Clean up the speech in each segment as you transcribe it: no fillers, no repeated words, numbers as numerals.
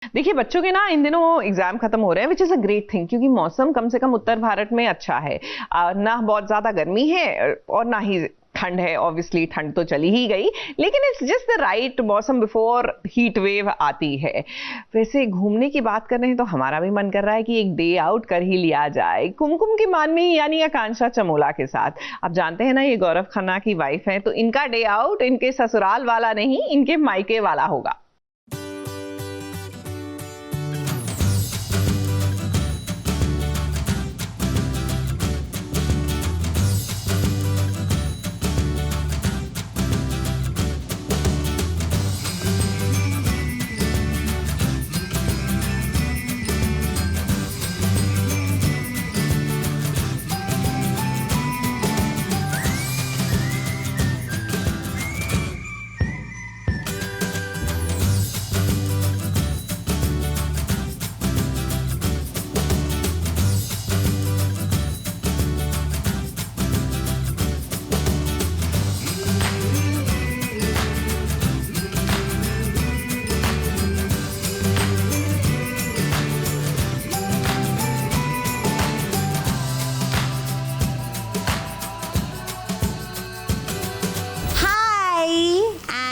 देखिए बच्चों के ना इन दिनों एग्जाम खत्म हो रहे हैं, which is a great thing, क्योंकि मौसम कम से कम उत्तर भारत में अच्छा है। ना बहुत ज़्यादा गर्मी है और ना ही ठंड है। ऑब्वियसली ठंड तो चली ही गई, लेकिन इट्स जस्ट द राइट मौसम बिफोर हीट वेव आती है। वैसे घूमने की बात कर रहे हैं तो हमारा भी मन कर रहा है कि एक डे आउट कर ही लिया जाए कुमकुम की मानमी यानी आकांक्षा चमोला के साथ। आप जानते हैं ना, ये गौरव खन्ना की वाइफ है, तो इनका डे आउट इनके ससुराल वाला नहीं, इनके मायके वाला होगा।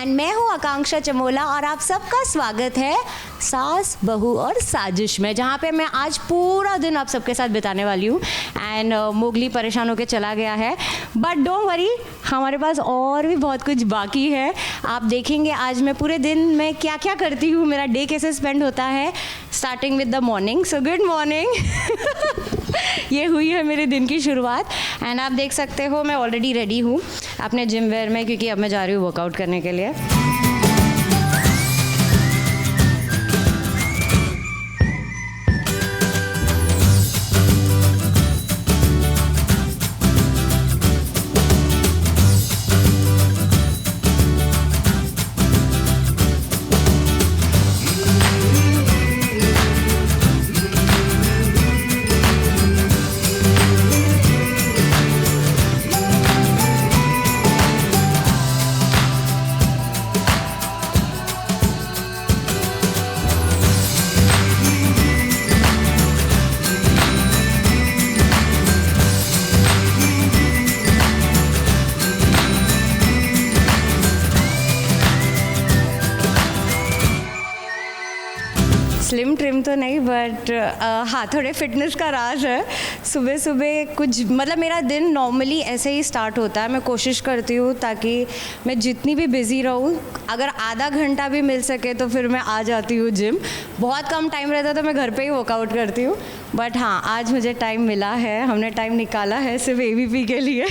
मैं हूँ आकांक्षा चमोला और आप सबका स्वागत है सास बहू और साजिश में, जहाँ पे मैं आज पूरा दिन आप सबके साथ बिताने वाली हूँ। एंड मोगली परेशान होकर चला गया है, बट डोंट वरी, हमारे पास और भी बहुत कुछ बाकी है। आप देखेंगे आज मैं पूरे दिन में क्या क्या करती हूँ, मेरा डे कैसे स्पेंड होता है, starting with the morning. So good morning. ये हुई है मेरे दिन की शुरुआत। एंड आप देख सकते हो मैं ऑलरेडी रेडी हूँ अपने जिम वेयर में, क्योंकि अब मैं जा रही हूँ वर्कआउट करने के लिए। स्लिम ट्रिम तो नहीं, बट हाँ थोड़े फिटनेस का राज है। सुबह सुबह कुछ मतलब मेरा दिन नॉर्मली ऐसे ही स्टार्ट होता है। मैं कोशिश करती हूँ ताकि मैं जितनी भी बिज़ी रहूँ, अगर आधा घंटा भी मिल सके तो फिर मैं आ जाती हूँ जिम। बहुत कम टाइम रहता तो मैं घर पे ही वर्कआउट करती हूँ, बट हाँ आज मुझे टाइम मिला है, हमने टाइम निकाला है सिर्फ AVP के लिए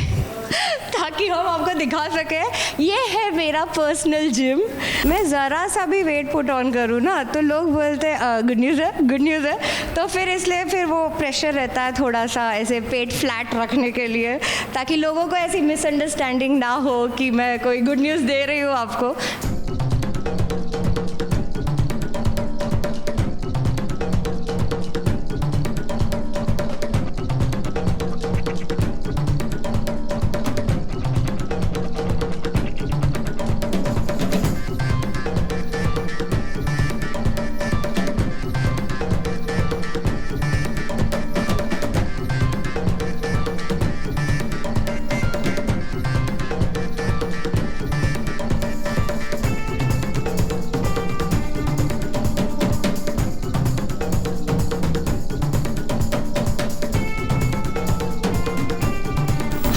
ताकि हम आपको दिखा सकें ये है मेरा पर्सनल जिम। मैं ज़रा सा भी वेट पुट ऑन करूँ ना तो लोग बोलते गुड न्यूज़ है, गुड न्यूज़ है, तो फिर इसलिए फिर वो प्रेशर रहता है थोड़ा सा ऐसे पेट फ्लैट रखने के लिए, ताकि लोगों को ऐसी मिसअंडरस्टैंडिंग ना हो कि मैं कोई गुड न्यूज़ दे रही हूँ आपको।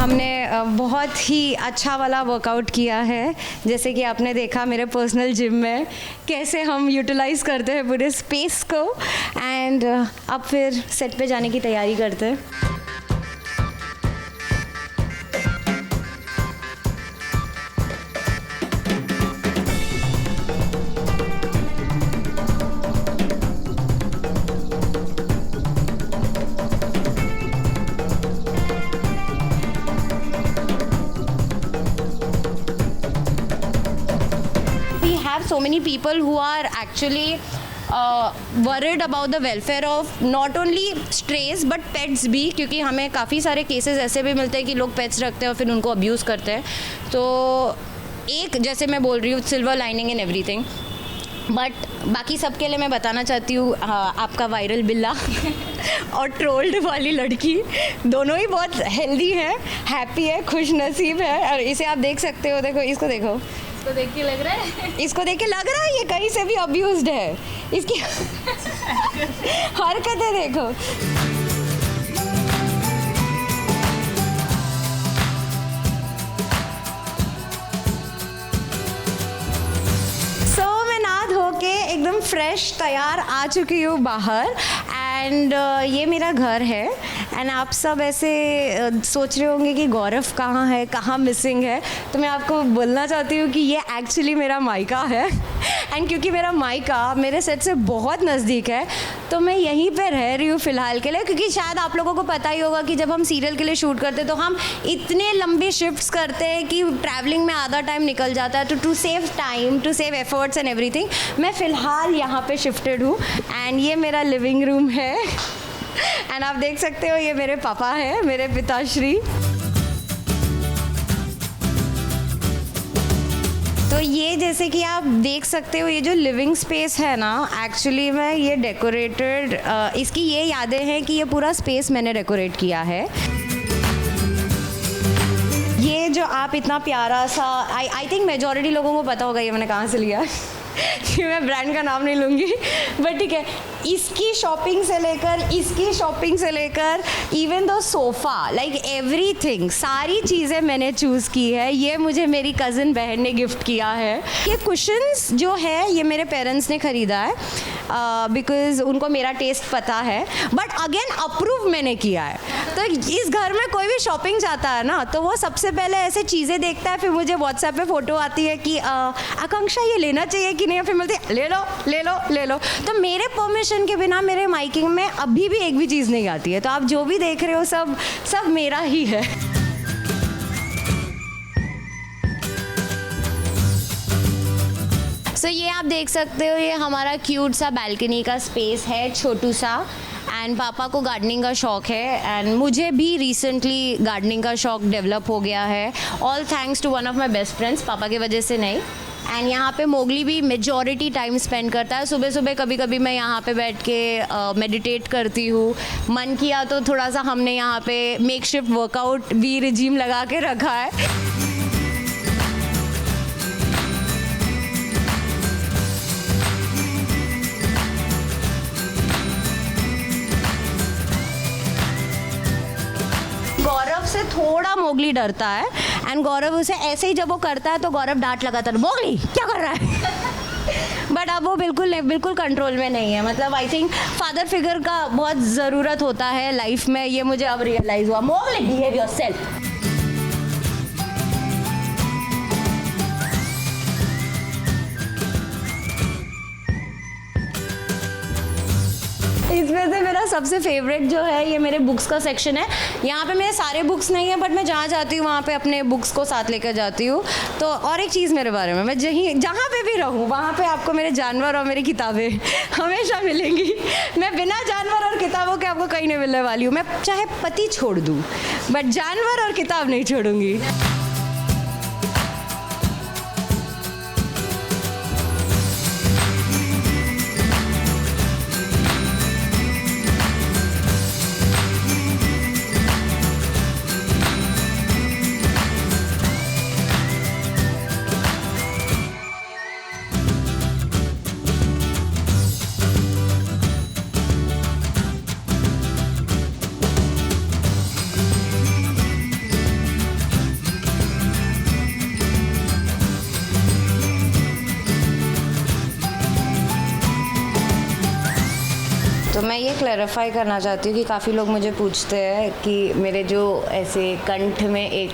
हमने बहुत ही अच्छा वाला वर्कआउट किया है, जैसे कि आपने देखा मेरे पर्सनल जिम में कैसे हम यूटिलाइज़ करते हैं पूरे स्पेस को। एंड अब फिर सेट पे जाने की तैयारी करते हैं। So many people who are actually worried about the welfare of not only strays but pets भी, क्योंकि हमें काफ़ी सारे केसेस ऐसे भी मिलते हैं कि लोग पेट्स रखते हैं और फिर उनको अब्यूज़ करते हैं। तो एक जैसे मैं बोल रही हूँ silver lining in everything, but बाकी सबके लिए मैं बताना चाहती हूँ, आपका वायरल बिल्ला और ट्रोल्ड वाली लड़की दोनों ही बहुत हेल्दी है, हैप्पी है, खुश नसीब है। और इसे आप देख सकते हो, देखो इसको, देखो इसको देख के लग रहा है, इसको देख के लग रहा है ये कहीं से भी अब्यूज्ड है। इसकी हरकतें देखो। एकदम फ्रेश तैयार आ चुकी हूँ बाहर एंड ये मेरा घर है। एंड आप सब ऐसे सोच रहे होंगे कि गौरव कहाँ है, कहाँ मिसिंग है। तो मैं आपको बोलना चाहती हूँ कि ये एक्चुअली मेरा मायका है। एंड क्योंकि मेरा मायका मेरे सेट से बहुत नज़दीक है तो मैं यहीं पे रह रही हूँ फ़िलहाल के लिए। क्योंकि शायद आप लोगों को पता ही होगा कि जब हम सीरियल के लिए शूट करते हैं तो हम इतने लंबे शिफ्ट्स करते हैं कि ट्रैवलिंग में आधा टाइम निकल जाता है। तो to save time, to save efforts and everything, मैं फ़िलहाल यहाँ पे शिफ्टेड हूँ। एंड ये मेरा लिविंग रूम है एंड आप देख सकते हो ये मेरे पापा हैं, मेरे पिताश्री। तो ये जैसे कि आप देख सकते हो ये जो लिविंग स्पेस है ना, एक्चुअली में ये डेकोरेटेड, इसकी ये यादें हैं कि ये पूरा स्पेस मैंने डेकोरेट किया है। ये जो आप इतना प्यारा सा, आई थिंक मेजॉरिटी लोगों को पता होगा ये मैंने कहाँ से लिया कि मैं ब्रांड का नाम नहीं लूँगी, बट ठीक है। इसकी शॉपिंग से लेकर, इसकी शॉपिंग से लेकर, even though sofa, like everything, सारी चीज़ें मैंने चूज़ की है। ये मुझे मेरी कज़न बहन ने गिफ्ट किया है। ये कुशन्स जो है ये मेरे पेरेंट्स ने ख़रीदा है बिकॉज़ उनको मेरा टेस्ट पता है, बट अगेन अप्रूव मैंने किया है। तो इस घर में कोई भी शॉपिंग जाता है ना तो वो सबसे पहले ऐसे चीज़ें देखता है, फिर मुझे व्हाट्सएप पे फ़ोटो आती है कि आकांक्षा ये लेना चाहिए कि नहीं, फिर मिलती है ले लो ले लो ले लो। तो मेरे परमिशन के बिना मेरे माइकिंग में अभी भी एक भी चीज़ नहीं आती है। तो आप जो भी देख रहे हो सब मेरा ही है। सो ये आप देख सकते हो ये हमारा क्यूट सा बालकनी का स्पेस है, छोटू सा। एंड पापा को गार्डनिंग का शौक़ है एंड मुझे भी रिसेंटली गार्डनिंग का शौक़ डेवलप हो गया है, all thanks to one of my best friends, पापा की वजह से नहीं। एंड यहाँ पे मोगली भी मेजॉरिटी टाइम स्पेंड करता है। सुबह सुबह कभी कभी मैं यहाँ पे बैठ के मेडिटेट करती हूँ, मन किया तो थोड़ा सा हमने यहाँ पे मेकशिफ्ट वर्कआउट भी रिजीम लगा के रखा है। गौरव से थोड़ा मोगली डरता है एंड गौरव उसे ऐसे ही जब वो करता है तो गौरव डांट लगाता है, मोगली क्या कर रहा है। बट अब वो बिल्कुल कंट्रोल में नहीं है। मतलब आई थिंक फादर फिगर का बहुत ज़रूरत होता है लाइफ में, ये मुझे अब रियलाइज़ हुआ। Mowgli behave yourself. इसमें से मेरा सबसे फेवरेट जो है ये मेरे बुक्स का सेक्शन है। यहाँ पे मेरे सारे बुक्स नहीं हैं बट मैं जहाँ जाती हूँ वहाँ पे अपने बुक्स को साथ लेकर जाती हूँ। तो और एक चीज़ मेरे बारे में, मैं जहाँ पे भी रहूँ वहाँ पे आपको मेरे जानवर और मेरी किताबें हमेशा मिलेंगी। मैं बिना जानवर और किताबों के आपको कहीं नहीं मिलने वाली हूँ। मैं चाहे पति छोड़ दूँ बट जानवर और किताब नहीं छोड़ूंगी। तो मैं ये क्लैरिफाई करना चाहती हूँ कि काफ़ी लोग मुझे पूछते हैं कि मेरे जो ऐसे कंठ में एक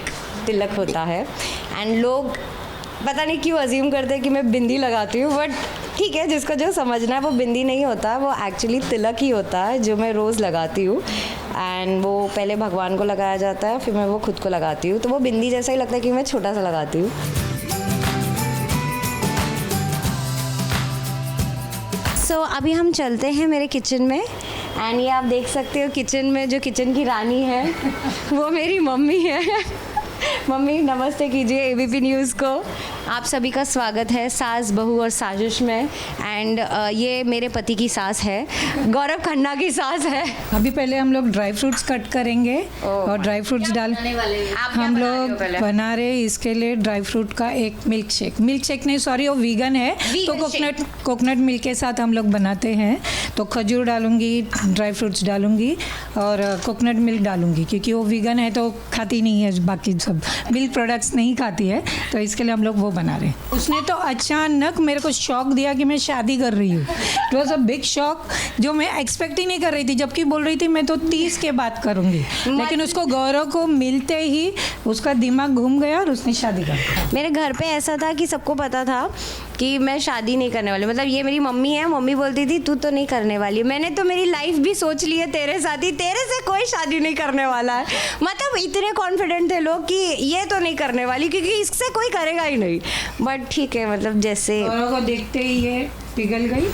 तिलक होता है एंड लोग पता नहीं क्यों अज्यूम करते हैं कि मैं बिंदी लगाती हूँ, बट ठीक है, जिसको जो समझना है, वो बिंदी नहीं होता है, वो एक्चुअली तिलक ही होता है जो मैं रोज़ लगाती हूँ। एंड वो पहले भगवान को लगाया जाता है, फिर मैं वो खुद को लगाती हूँ। तो वो बिंदी जैसा ही लगता है कि मैं छोटा सा लगाती हूँ। सो अभी हम चलते हैं मेरे किचन में एंड ये आप देख सकते हो किचन में जो किचन की रानी है वो मेरी मम्मी है। मम्मी नमस्ते कीजिए एबीपी न्यूज़ को। आप सभी का स्वागत है सास बहू और साजिश में। एंड ये मेरे पति की सास है, गौरव खन्ना की सास है। अभी पहले हम लोग ड्राई फ्रूट्स कट करेंगे और ड्राई फ्रूट्स डाल हम लोग बना रहे हैं। इसके लिए ड्राई फ्रूट का एक मिल्क शेक नहीं सॉरी वो वीगन है, तो कोकोनट मिल्क के साथ हम लोग बनाते हैं। तो खजूर डालूंगी, ड्राई फ्रूट्स डालूंगी और कोकोनट मिल्क डालूंगी, क्योंकि वो वीगन है तो खाती नहीं है, बाकी सब मिल्क प्रोडक्ट्स नहीं खाती है, तो इसके लिए हम लोग वो बना रहे हैं। उसने तो अचानक मेरे को शॉक दिया कि मैं शादी कर रही हूँ। It was a big shock, जो मैं एक्सपेक्ट ही नहीं कर रही थी, जबकि बोल रही थी मैं तो 30 के बाद करूँगी। लेकिन उसको गौरव को मिलते ही उसका दिमाग घूम गया और उसने शादी कर दी। मेरे घर पे ऐसा था कि सबको पता था कि मैं शादी नहीं करने वाली। मतलब ये मेरी मम्मी है, मम्मी बोलती थी तू तो नहीं करने वाली। मैंने तो मेरी लाइफ भी सोच ली है तेरे साथ ही, तेरे से कोई शादी नहीं करने वाला है। मतलब इतने कॉन्फिडेंट थे लोग कि ये तो नहीं करने वाली, क्योंकि इससे कोई करेगा ही नहीं। बट ठीक है, मतलब जैसे गौरव को देखते ही ये पिघल गई।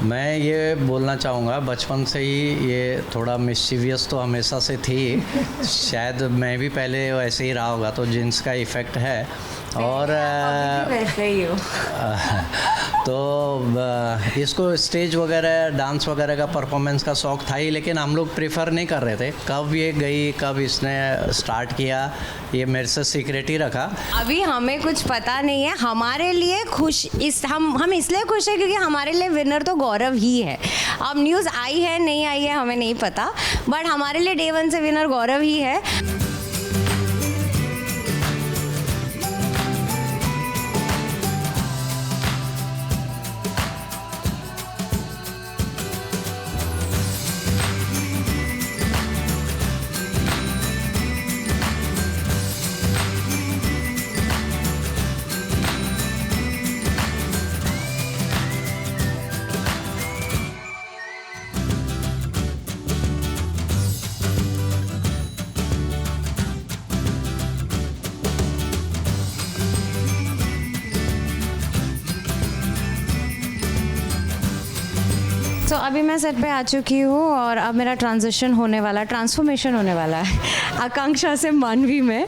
मैं ये बोलना चाहूँगा, बचपन से ही ये थोड़ा मिस्चीवियस तो हमेशा से थी। शायद मैं भी पहले वैसे ही रहा होगा, तो जीन्स का इफ़ेक्ट है। और वैसे ही हो। तो इसको स्टेज वगैरह डांस वगैरह का परफॉर्मेंस का शौक़ था ही, लेकिन हम लोग प्रेफर नहीं कर रहे थे। कब ये गई, कब इसने स्टार्ट किया, ये मेरे से सीक्रेट ही रखा। अभी हमें कुछ पता नहीं है। हमारे लिए हम इसलिए खुश हैं क्योंकि हमारे लिए विनर तो गौरव ही है। अब न्यूज़ आई है नहीं आई है हमें नहीं पता, बट हमारे लिए डे 1 से विनर गौरव ही है। तो अभी मैं सेट पे आ चुकी हूँ और अब मेरा ट्रांसफॉर्मेशन होने वाला है आकांक्षा से मानवी में।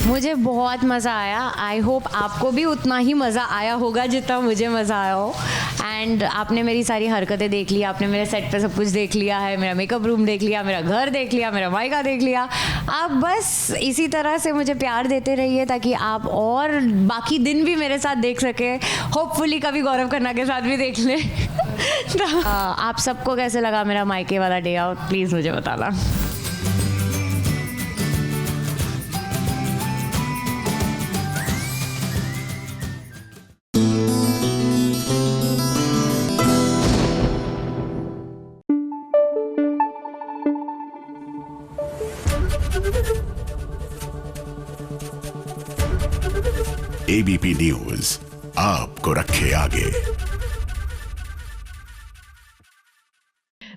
मुझे बहुत मज़ा आया। आई होप आपको भी उतना ही मज़ा आया होगा जितना मुझे मज़ा आया हो। एंड आपने मेरी सारी हरकतें देख ली, आपने मेरे सेट पे सब कुछ देख लिया है, मेरा मेकअप रूम देख लिया, मेरा घर देख लिया, मेरा मायका देख लिया। आप बस इसी तरह से मुझे प्यार देते रहिए ताकि आप और बाकी दिन भी मेरे साथ देख सके। होपफुली कभी गौरव खन्ना के साथ भी देख लें। तो आप सबको कैसे लगा मेरा मायके वाला डे आउट, प्लीज़ मुझे बताना। एबीपी न्यूज़ आपको रखे आगे।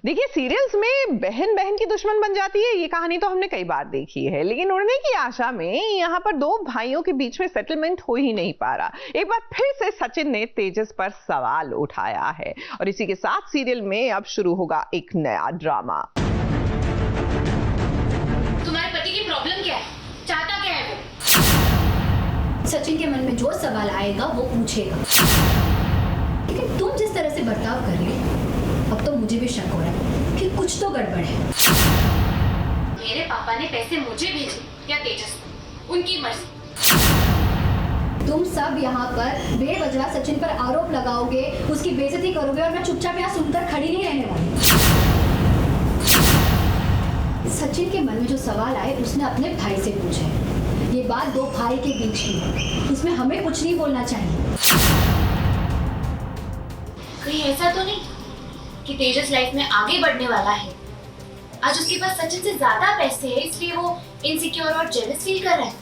देखिए, सीरियल्स में बहन बहन की दुश्मन बन जाती है, ये कहानी तो हमने कई बार देखी है, लेकिन उड़ने की आशा में यहाँ पर दो भाइयों के बीच में सेटलमेंट हो ही नहीं पा रहा। एक बार फिर से सचिन ने तेजस पर सवाल उठाया है और इसी के साथ सीरियल में अब शुरू होगा एक नया ड्रामा। तुम्हारे पति की प्रॉब्लम क्या है? चाहता क्या है वो? सचिन के मन में जो सवाल आएगा वो पूछेगा, लेकिन तुम जिस तरह से बर्ताव कर रही हो, अब तो मुझे भी शक हो रहा है कि कुछ तो गड़बड़ है। मेरे पापा ने पैसे मुझे भेजे या तेजस को, उनकी मर्जी। तुम सब यहाँ पर बेवजह सचिन पर आरोप लगाओगे, उसकी बेइज्जती करोगे और मैं चुपचाप यहाँ सुनकर खड़ी नहीं रहने वाली। सचिन के मन में जो सवाल आए उसने अपने भाई से पूछे। ये बात दो भाई के बीच की है, इसमें हमें कुछ नहीं बोलना चाहिए। कहीं ऐसा तो नहीं कि तेजस लाइफ में आगे बढ़ने वाला है, आज उसके पास सचिन से ज्यादा पैसे हैं इसलिए वो इनसिक्योर और जेलस फील कर रहा है?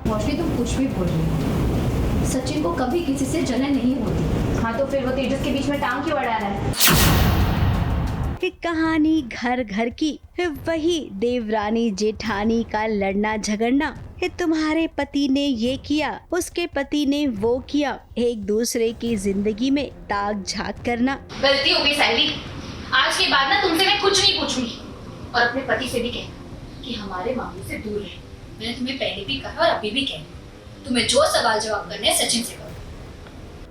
मौसमी तुम कुछ भी बोल रही हो, सचिन को कभी किसी से जलन नहीं होती। हाँ तो फिर वो तेजस के बीच में टांग क्यों अड़ा रहा है? एक कहानी घर घर की, वही देवरानी जेठानी का लड़ना झगड़ना। तुम्हारे पति ने ये किया, उसके पति ने वो किया, एक दूसरे की जिंदगी में ताक झाक करना। गलती हो गई साइली, आज के बाद ना तुमसे मैं कुछ नहीं पूछूंगी और अपने पति से भी कहना कि हमारे मामले से दूर रहे। मैंने तुम्हें पहले भी कहा और अभी भी कहना, तुम्हें जो सवाल जवाब करने हैं सचिन से करो।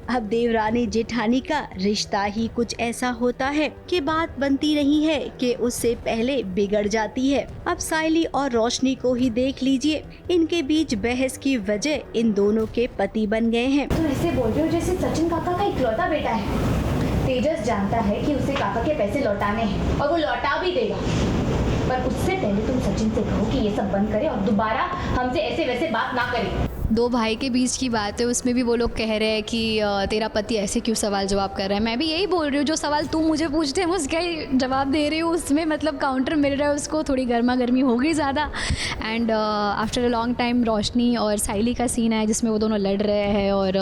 अब देवरानी जेठानी का रिश्ता ही कुछ ऐसा होता है कि बात बनती नहीं है कि उससे पहले बिगड़ जाती है। अब साइली और रोशनी को ही देख लीजिए, इनके बीच बहस की वजह इन दोनों के पति बन गए हैं। तुम ऐसे बोल रहे हो जैसे सचिन काका का इकलौता बेटा है। तेजस जानता है कि उसे काका के पैसे लौटाने हैं और वो लौटा भी देगा, पर उससे पहले तुम सचिन से कहो कि ये सब बंद करे और दोबारा हमसे ऐसे वैसे बात ना करे। दो भाई के बीच की बात है, उसमें भी वो लोग कह रहे हैं कि तेरा पति ऐसे क्यों सवाल जवाब कर रहा है। मैं भी यही बोल रही हूँ, जो सवाल तुम मुझे पूछते हैं उसका ही जवाब दे रही हूँ, उसमें मतलब काउंटर मिल रहा है उसको। थोड़ी गर्मा गर्मी हो गई ज़्यादा। And after a long time Roshni और साइली का सीन है जिसमें वो दोनों लड़ रहे हैं और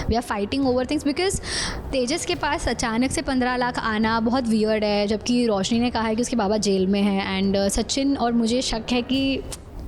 we are fighting over things because Tejas के पास अचानक से 15 लाख आना बहुत वियर्ड है, जबकि रोशनी ने कहा है कि उसके बाबा जेल में हैं। एंड सचिन और मुझे शक है कि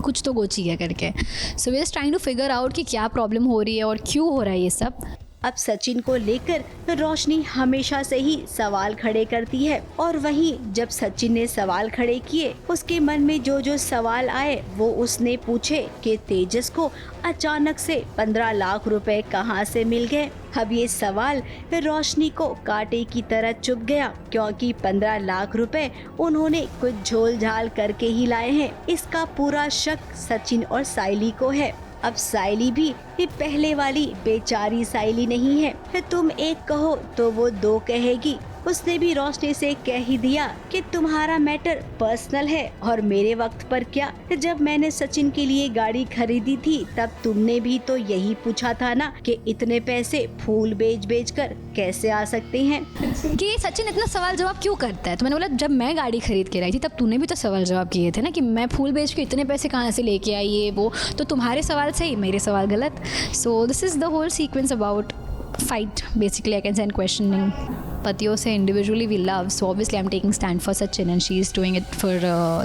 कुछ तो गोची है करके। So we are trying to figure out कि क्या प्रॉब्लम हो रही है और क्यों हो रहा है ये सब। अब सचिन को लेकर रोशनी हमेशा से ही सवाल खड़े करती है, और वहीं जब सचिन ने सवाल खड़े किए, उसके मन में जो जो सवाल आए वो उसने पूछे कि तेजस को अचानक से 15 लाख रुपए कहां से मिल गए। अब ये सवाल रोशनी को कांटे की तरह चुभ गया, क्योंकि 15 लाख रुपए उन्होंने कुछ झोल झाल करके ही लाए हैं। इसका पूरा शक सचिन और साइली को है। अब साइली भी ये पहले वाली बेचारी साइली नहीं है, तुम एक कहो तो वो दो कहेगी। उसने भी रोशनी से कह ही दिया कि तुम्हारा मैटर पर्सनल है, और मेरे वक्त पर क्या, जब मैंने सचिन के लिए गाड़ी खरीदी थी तब तुमने भी तो यही पूछा था ना कि इतने पैसे फूल बेच बेच कर कैसे आ सकते हैं। कि सचिन इतना सवाल जवाब क्यों करता है, तो मैंने बोला जब मैं गाड़ी खरीद के लाई थी तब तूने भी तो सवाल जवाब किए थे ना कि मैं फूल बेच के इतने पैसे कहाँ से लेके आई, ये वो। तो तुम्हारे सवाल सही, मेरे सवाल गलत। So this is the whole sequence about fight basically, I can say, and questioning पतियों से individually we love, so obviously I'm taking stand for Sachin and she is doing it for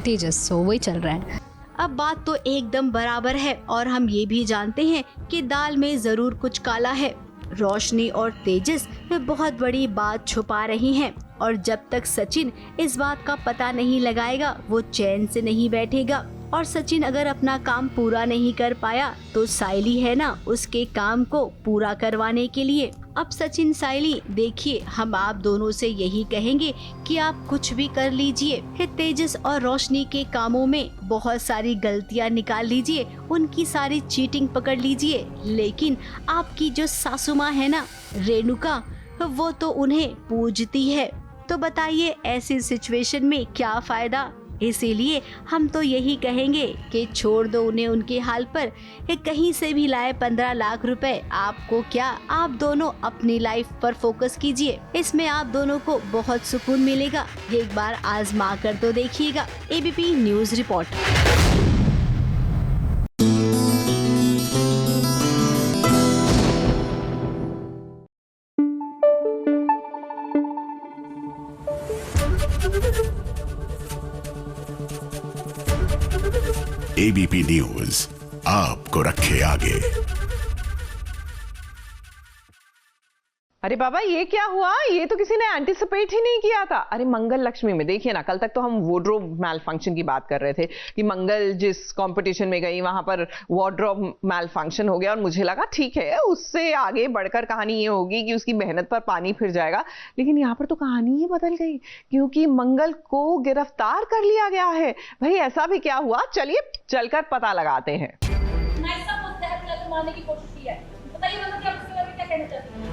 Tejas, so वही चल रहा है। अब बात तो एकदम बराबर है, और हम ये भी जानते हैं कि दाल में जरूर कुछ काला है। रोशनी और तेजस बहुत बड़ी बात छुपा रही हैं, और जब तक सचिन इस बात का पता नहीं लगाएगा वो चैन से नहीं बैठेगा। और सचिन अगर अपना काम पूरा नहीं कर पाया तो साइली है ना उसके काम को पूरा करवाने के लिए। अब सचिन साइली देखिए, हम आप दोनों से यही कहेंगे कि आप कुछ भी कर लीजिए, तेजस और रोशनी के कामों में बहुत सारी गलतियां निकाल लीजिए, उनकी सारी चीटिंग पकड़ लीजिए, लेकिन आपकी जो सासू माँ है ना रेणुका, वो तो उन्हें पूजती है। तो बताइए ऐसी सिचुएशन में क्या फायदा। इसीलिए हम तो यही कहेंगे कि छोड़ दो उन्हें उनके हाल पर। कहीं से भी लाए 15 लाख रुपए आपको क्या, आप दोनों अपनी लाइफ पर फोकस कीजिए, इसमें आप दोनों को बहुत सुकून मिलेगा। एक बार आजमा कर तो देखिएगा। ABP news report. ABP news आपको रखे आगे। अरे बाबा ये क्या हुआ, ये तो किसी ने एंटिसिपेट ही नहीं किया था। अरे मंगल लक्ष्मी में देखिए ना, कल तक तो हम वार्डरोब मैल फंक्शन की बात कर रहे थे कि मंगल जिस कंपटीशन में गई वहां पर वार्डरोब मैल फंक्शन हो गया, और मुझे लगा ठीक है उससे आगे बढ़कर कहानी ये होगी कि उसकी मेहनत पर पानी फिर जाएगा। लेकिन यहाँ पर तो कहानी ही बदल गई, क्योंकि मंगल को गिरफ्तार कर लिया गया है। भाई ऐसा भी क्या हुआ, चलिए चलकर पता लगाते हैं। की कोशिश की है, बताइए क्या कहना चाहती हैं?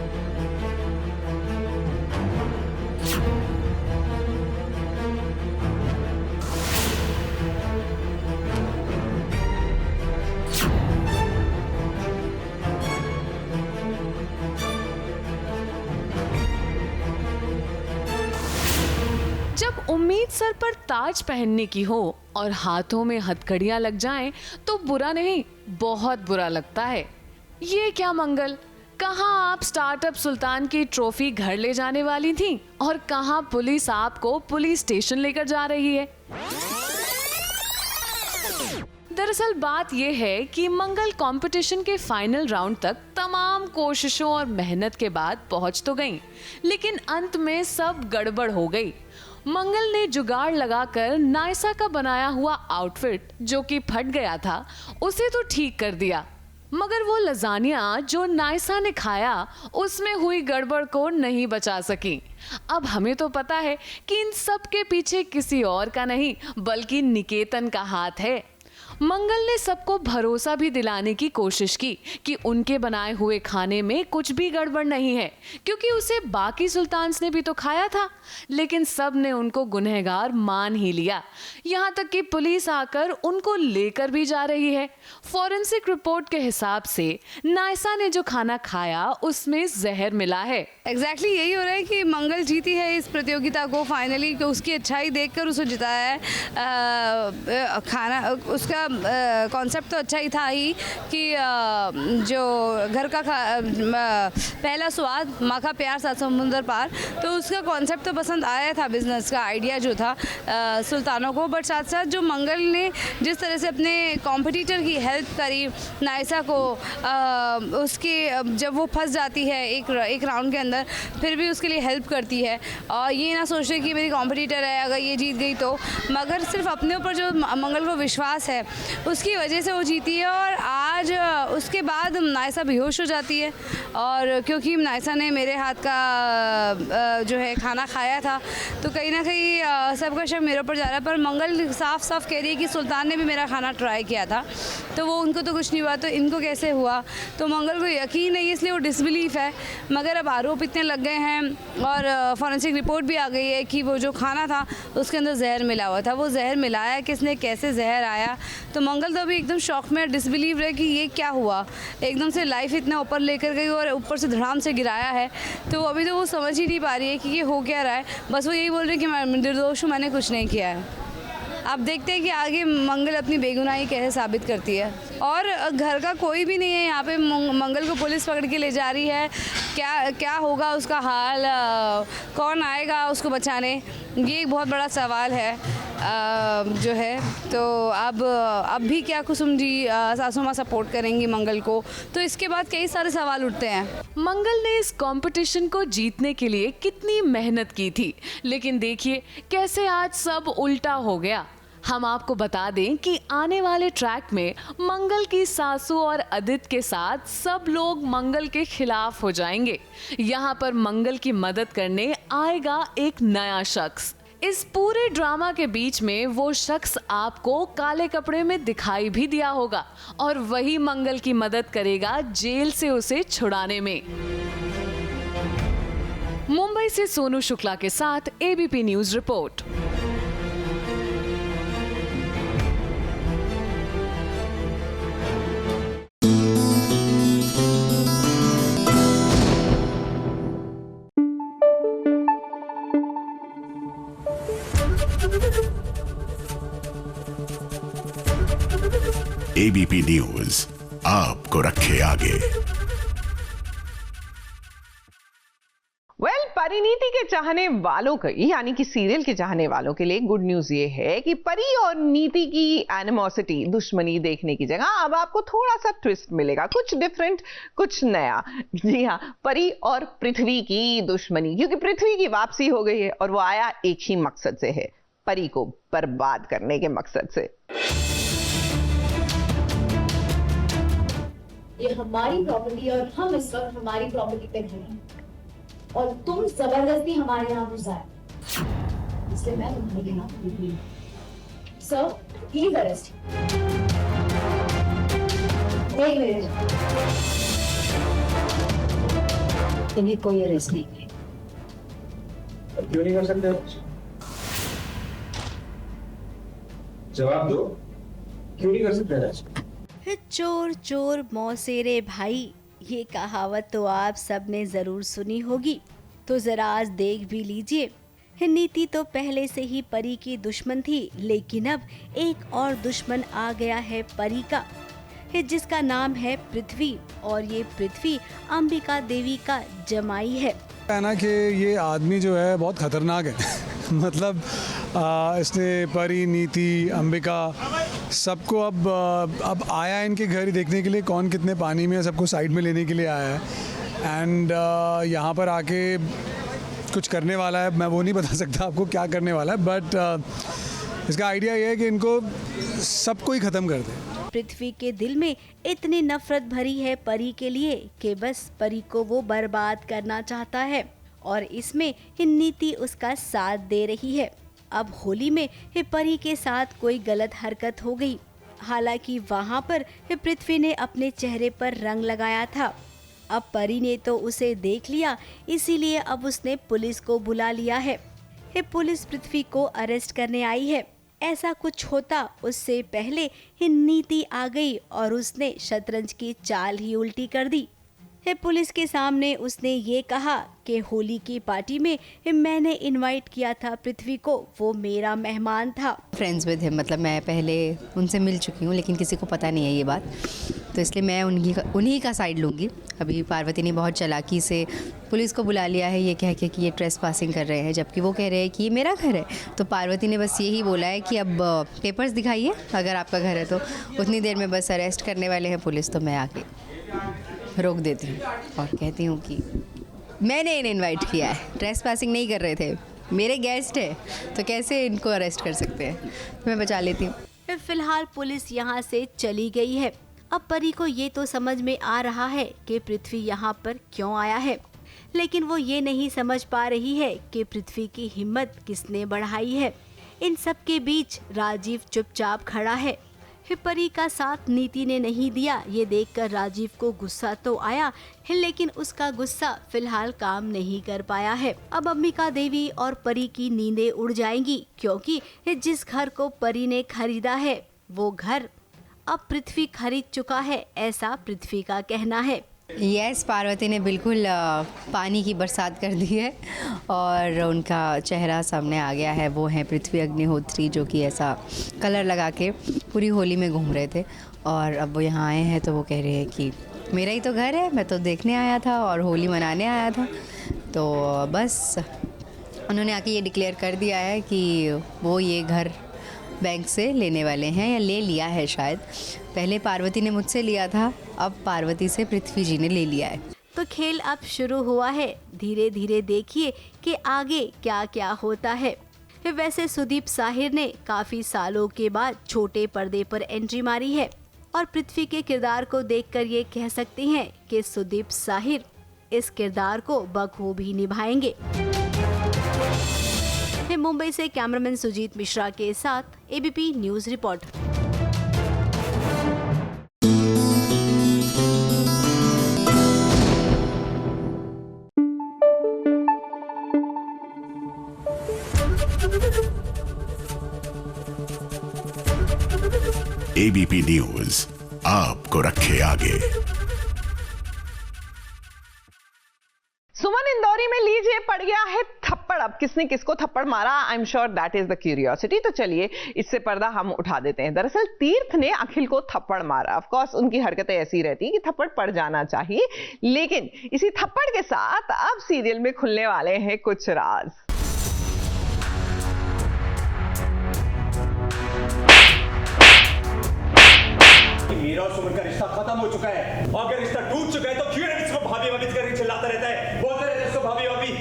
जब उम्मीद सर पर ताज पहनने की हो और हाथों में हथकड़ियां लग जाएं, तो बुरा नहीं, बहुत बुरा लगता है। ये क्या मंगल, कहाँ आप स्टार्टअप सुल्तान की ट्रॉफी घर ले जाने वाली थी और कहाँ पुलिस आपको पुलिस स्टेशन लेकर जा रही है। दरअसल बात यह है कि मंगल कंपटीशन के फाइनल राउंड तक तमाम कोशिशों और मेहनत के बाद पहुंच तो गई, लेकिन अंत में सब गड़बड़ हो गई। मंगल ने जुगाड़ लगाकर नायसा का बनाया हुआ आउटफिट, जो कि फट गया था, उसे तो ठीक कर दिया, मगर वो लजानिया जो नायसा ने खाया उसमें हुई गड़बड़ को नहीं बचा सकी। अब हमें तो पता है कि इन सब के पीछे किसी और का नहीं बल्कि निकेतन का हाथ है। मंगल ने सबको भरोसा भी दिलाने की कोशिश की कि उनके बनाए हुए खाने में कुछ भी गड़बड़ नहीं है, क्योंकि उसे बाकी सुल्तान्स ने भी तो खाया था, लेकिन सब ने उनको गुनहगार मान ही लिया। यहाँ तक कि पुलिस आकर उनको लेकर भी जा रही है। फॉरेंसिक रिपोर्ट के हिसाब से नायसा ने जो खाना खाया उसमें जहर मिला है। एग्जैक्टली यही हो रहा है कि मंगल जीती है इस प्रतियोगिता को फाइनली, कि उसकी अच्छाई देखकर उसे जिताया है। खाना उसका कॉन्सेप्ट तो अच्छा ही था ही कि जो घर का पहला स्वाद माँ का प्यार सात समुंदर पार, तो उसका कॉन्सेप्ट तो पसंद आया था, बिजनेस का आइडिया जो था सुल्तानों को। बट साथ साथ जो मंगल ने जिस तरह से अपने कॉम्पिटिटर की हेल्प करी नायसा को, उसके जब वो फंस जाती है एक राउंड के अंदर, फिर भी उसके लिए हेल्प करती है और ये ना सोच रहे कि मेरी कॉम्पिटिटर है, अगर ये जीत गई तो, मगर सिर्फ अपने ऊपर जो मंगल को विश्वास है उसकी वजह से वो जीती है। और आज उसके बाद नायसा बेहोश हो जाती है, और क्योंकि नायसा ने मेरे हाथ का जो है खाना खाया था, तो कहीं ना कहीं सबका शक मेरे ऊपर जा रहा है। पर मंगल साफ साफ कह रही है कि सुल्तान ने भी मेरा खाना ट्राई किया था, तो वो उनको तो कुछ नहीं हुआ, तो इनको कैसे हुआ। तो मंगल को यकीन नहीं, इसलिए वो डिसबिलीफ है। मगर अब आरोप इतने लग गए हैं और फॉरेंसिक रिपोर्ट भी आ गई है कि वो जो खाना था उसके अंदर जहर मिला हुआ था। वो जहर मिलाया किसने, कैसे जहर आया, तो मंगल तो अभी एकदम शॉक में डिसबिलीव रहे कि ये क्या हुआ। एकदम से लाइफ इतना ऊपर लेकर गई और ऊपर से धड़ाम से गिराया है, तो अभी तो वो समझ ही नहीं पा रही है कि ये हो क्या रहा है। बस वो यही बोल रही है कि मैं निर्दोष हूँ, मैंने कुछ नहीं किया है। अब देखते हैं कि आगे मंगल अपनी बेगुनाही कैसे साबित करती है। और घर का कोई भी नहीं है यहाँ पे, मंगल को पुलिस पकड़ के ले जा रही है। क्या होगा उसका हाल, कौन आएगा उसको बचाने, ये एक बहुत बड़ा सवाल है जो है। तो अब भी क्या कुसुम जी सासू माँ सपोर्ट करेंगी मंगल को, तो इसके बाद कई सारे सवाल उठते हैं। मंगल ने इस कंपटीशन को जीतने के लिए कितनी मेहनत की थी, लेकिन देखिए कैसे आज सब उल्टा हो गया। हम आपको बता दें कि आने वाले ट्रैक में मंगल की सासू और अदित के साथ सब लोग मंगल के खिलाफ हो जाएंगे। यहाँ पर मंगल की मदद करने आएगा एक नया शख्स। इस पूरे ड्रामा के बीच में वो शख्स आपको काले कपड़े में दिखाई भी दिया होगा और वही मंगल की मदद करेगा जेल से उसे छुड़ाने में। मुंबई से सोनू शुक्ला के साथ ABP news report. ABP news आपको रखे आगे। परिणीति के चाहने वालों के, यानी कि सीरियल के चाहने वालों के लिए गुड न्यूज ये है कि परी और नीति की एनिमोसिटी, दुश्मनी देखने की जगह अब आपको थोड़ा सा ट्विस्ट मिलेगा, कुछ डिफरेंट, कुछ नया। जी हाँ, परी और पृथ्वी की दुश्मनी, क्योंकि पृथ्वी की वापसी हो गई है और वो आया एक ही मकसद से है, परी को बर्बाद करने के मकसद से। ये हमारी प्रॉपर्टी और हम इस वक्त हमारी प्रॉपर्टी पे खड़े हैं और तुम जबरदस्ती हमारे यहाँ घुस आए, इसलिए मैं तुम्हारे खिलाफ निकली। Sir please arrest. एक मिनट, तुम्हें कोई अरेस्ट नहीं है। क्यों नहीं कर सकते? जवाब दो, क्यों नहीं कर सकते? चोर चोर मौसेरे भाई, ये कहावत तो आप सब ने ज़रूर सुनी होगी, तो ज़रा आज देख भी लीजिए नीति तो पहले से ही परी की दुश्मन थी, लेकिन अब एक और दुश्मन आ गया है परी का, जिसका नाम है पृथ्वी। और ये पृथ्वी अंबिका देवी का जमाई है। ना कि ये आदमी जो है बहुत खतरनाक है मतलब इसने परी, नीति, अंबिका सबको अब आया है इनके घर ही देखने के लिए कौन कितने पानी में है, सबको साइड में लेने के लिए आया है। एंड यहाँ पर आके कुछ करने वाला है, मैं वो नहीं बता सकता आपको क्या करने वाला है, बट इसका आइडिया ये है कि इनको सबको ही ख़त्म कर दे। पृथ्वी के दिल में इतनी नफरत भरी है परी के लिए कि बस परी को वो बर्बाद करना चाहता है, और इसमें नीति उसका साथ दे रही है। अब होली में परी के साथ कोई गलत हरकत हो गई। हालांकि वहाँ पर पृथ्वी ने अपने चेहरे पर रंग लगाया था। अब परी ने तो उसे देख लिया, इसीलिए अब उसने पुलिस को बुला लिया है। पुलिस पृथ्वी को अरेस्ट करने आई है। ऐसा कुछ होता उससे पहले नीति आ गई और उसने शतरंज की चाल ही उल्टी कर दी। पुलिस के सामने उसने ये कहा कि होली की पार्टी में मैंने इनवाइट किया था पृथ्वी को, वो मेरा मेहमान था। फ्रेंड्स विद हिम, मतलब मैं पहले उनसे मिल चुकी हूँ, लेकिन किसी को पता नहीं है ये बात, तो इसलिए मैं उन्हीं का साइड लूँगी। अभी पार्वती ने बहुत चालाकी से पुलिस को बुला लिया है ये कह के कि ये ट्रेस पासिंग कर रहे हैं, जबकि वो कह रहे हैं कि ये मेरा घर है। तो पार्वती ने बस यही बोला है कि अब पेपर्स दिखाइए अगर आपका घर है तो। उतनी देर में बस अरेस्ट करने वाले हैं पुलिस, तो मैं आके रोक देती हूँ और कहती हूँ कि मैंने इन्हें इनवाइट किया है, ट्रेस पासिंग नहीं कर रहे थे, मेरे गेस्ट है, तो कैसे इनको अरेस्ट कर सकते हैं। मैं बचा लेती हूँ। फिलहाल पुलिस यहाँ से चली गई है। अब परी को ये तो समझ में आ रहा है कि पृथ्वी यहाँ पर क्यों आया है, लेकिन वो ये नहीं समझ पा रही है कि पृथ्वी की हिम्मत किसने बढ़ाई है। इन सब के बीच राजीव चुपचाप खड़ा है। परी का साथ नीति ने नहीं दिया। ये देखकर राजीव को गुस्सा तो आया, लेकिन उसका गुस्सा फिलहाल काम नहीं कर पाया है। अब अंबिका देवी और परी की नींदें उड़ जाएंगी, क्योंकि जिस घर को परी ने खरीदा है वो घर अब पृथ्वी खरीद चुका है, ऐसा पृथ्वी का कहना है। यस, पार्वती ने बिल्कुल पानी की बरसात कर दी है और उनका चेहरा सामने आ गया है। वो हैं पृथ्वी अग्निहोत्री, जो कि ऐसा कलर लगा के पूरी होली में घूम रहे थे, और अब वो यहाँ आए हैं तो वो कह रहे हैं कि मेरा ही तो घर है, मैं तो देखने आया था और होली मनाने आया था। तो बस उन्होंने आके ये डिक्लेयर कर दिया है कि वो ये घर बैंक से लेने वाले हैं, या ले लिया है शायद। पहले पार्वती ने मुझसे लिया था, अब पार्वती से पृथ्वी जी ने ले लिया है। तो खेल अब शुरू हुआ है। धीरे धीरे देखिए कि आगे क्या क्या होता है। वैसे सुदीप साहिर ने काफी सालों के बाद छोटे पर्दे पर एंट्री मारी है, और पृथ्वी के किरदार को देखकर ये कह सकते हैं कि सुदीप साहिर इस किरदार को बखूबी निभाएंगे। मुंबई से कैमरामैन सुजीत मिश्रा के साथ ABP news report. ABP news आपको रखे आगे। सुमन इंदौरी में लीजिए पड़ गया है थप्पड़। अब किसने किसको थप्पड़ मारा, I am sure that is the curiosity. तो चलिए इससे पर्दा हम उठा देते हैं। दरअसल तीर्थ ने अखिल को थप्पड़ मारा। ऑफ कोर्स उनकी हरकतें ऐसी रहती कि थप्पड़ पड़ जाना चाहिए, लेकिन इसी थप्पड़ के साथ अब सीरियल में खुलने वाले हैं कुछ राज। मेरा और सुमन का रिश्ता खत्म हो चुका है, और अगर रिश्ता टूट चुका है तो क्यों इसको भाभी भाभी करके चिल्लाता रहता है, बोलता रहता है इसको भाभी भाभी।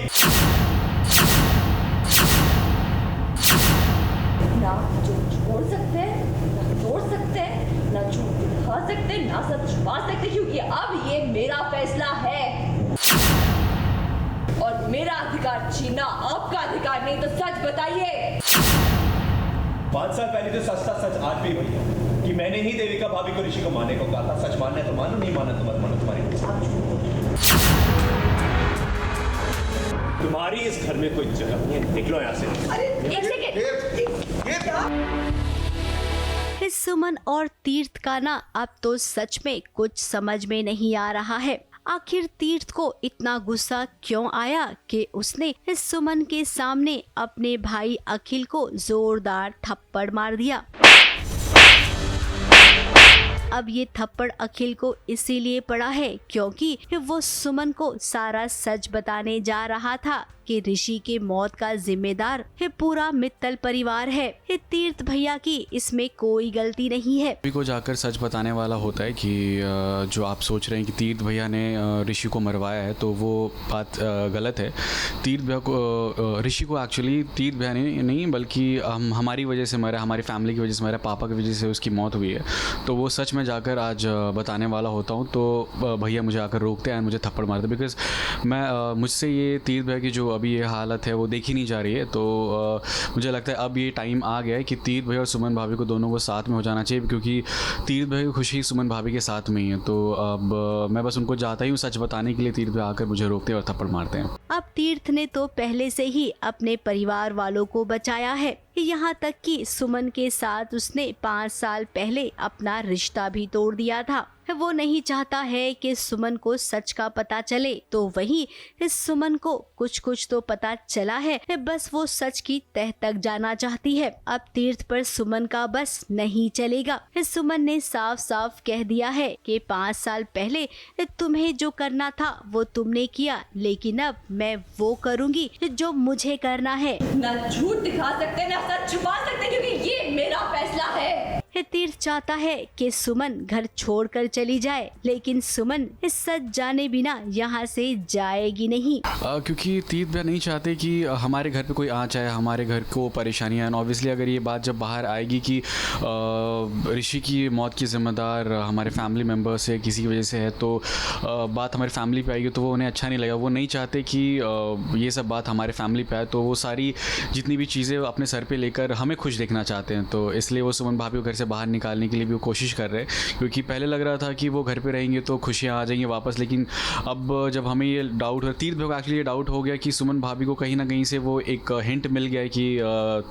ना झूठ बोल सकते हैं, ना तोड़ सकते हैं, ना झूठ दिखा सकते, ना सच छुपा सकते, क्योंकि अब ये मेरा फैसला है और मेरा अधिकार छीनना आपका अधिकार नहीं। तो सच बताइए। 5 साल पहले तो सच था, सच आज भी वही है कि मैंने ही देविका भाभी को ऋषि को मारने को कहा था। सच मानना है तो मानो, नहीं मानना तो मत मानो, तुम्हारी इस घर में कोई जगह नहीं है, निकलो यहाँ से। अरे एक सेकंड, सुमन और तीर्थ का ना अब तो सच में कुछ समझ में नहीं आ रहा है। आखिर तीर्थ को इतना गुस्सा क्यों आया कि उसने सुमन के सामने अपने भाई अखिल को जोरदार थप्पड़ मार दिया। अब ये थप्पड़ अखिल को इसीलिए पड़ा है क्योंकि वो सुमन को सारा सच बताने जा रहा था कि ऋषि के मौत का जिम्मेदार पूरा मित्तल परिवार है। तीर्थ भैया की इसमें कोई गलती नहीं है। ऋषि को जाकर सच बताने वाला होता है कि जो आप सोच रहे हैं कि तीर्थ भैया ने ऋषि को मरवाया है, तो वो बात गलत है। तीर्थ भैया को, ऋषि को एक्चुअली तीर्थ भैया ने नहीं बल्कि हमारी वजह से मरा, हमारी फैमिली की वजह से मरा, पापा की वजह से उसकी मौत हुई है। तो वो सच में जाकर आज बताने वाला होता हूँ, तो भैया मुझे आकर रोकते हैं, मुझे थप्पड़ मारते, बिकॉज मुझसे ये तीर्थ भैया की जो अभी ये हालत है वो देखी नहीं जा रही है। तो मुझे लगता है अब ये टाइम आ गया है कि तीर्थ भैया और सुमन भाभी को दोनों को साथ में हो जाना चाहिए, क्योंकि तीर्थ भैया की खुशी सुमन भाभी के साथ में ही है। तो अब मैं बस उनको जाता ही हूँ सच बताने के लिए, तीर्थ भैया आकर मुझे रोकते हैं और थप्पड़ मारते हैं। अब तीर्थ ने तो पहले से ही अपने परिवार वालों को बचाया है, यहाँ तक कि सुमन के साथ उसने 5 साल पहले अपना रिश्ता भी तोड़ दिया था। वो नहीं चाहता है कि सुमन को सच का पता चले, तो वहीं इस सुमन को कुछ तो पता चला है, बस वो सच की तह तक जाना चाहती है। अब तीर्थ पर सुमन का बस नहीं चलेगा। सुमन ने साफ साफ कह दिया है कि 5 साल पहले तुम्हें जो करना था वो तुमने किया, लेकिन अब मैं वो करूँगी जो मुझे करना है। ना झूठ दिखा सकते ना सच छुपा सकते, क्योंकि ये मेरा फैसला है। तीर्थ चाहता है कि सुमन घर छोड़कर चली जाए, लेकिन सुमन इस सच जाने बिना यहाँ से जाएगी नहीं। क्योंकि तीर्थ भैया नहीं चाहते कि हमारे घर पे कोई आ जाए, हमारे घर को परेशानियाँ। एंड ऑब्वियसली अगर ये बात जब बाहर आएगी कि ऋषि की मौत की जिम्मेदार हमारे फैमिली मेम्बर्स है, किसी की वजह से है, तो बात हमारी फैमिली पे आएगी, तो वो उन्हें अच्छा नहीं लगेगा। वो नहीं चाहते कि ये सब बात हमारे फैमिली पे आए, तो वो सारी जितनी भी चीज़ें अपने सर पे लेकर हमें खुश देखना चाहते हैं। तो इसलिए वो सुमन भाभी को घर से बाहर निकालने के लिए भी वो कोशिश कर रहे हैं, क्योंकि पहले लग रहा था कि वो घर पे रहेंगे तो खुशियाँ आ जाएंगी वापस, लेकिन अब जब हमें ये डाउट है, तीर्थ भैया को एक्चुअली ये डाउट हो गया कि सुमन भाभी को कहीं ना कहीं से वो एक हिंट मिल गया है कि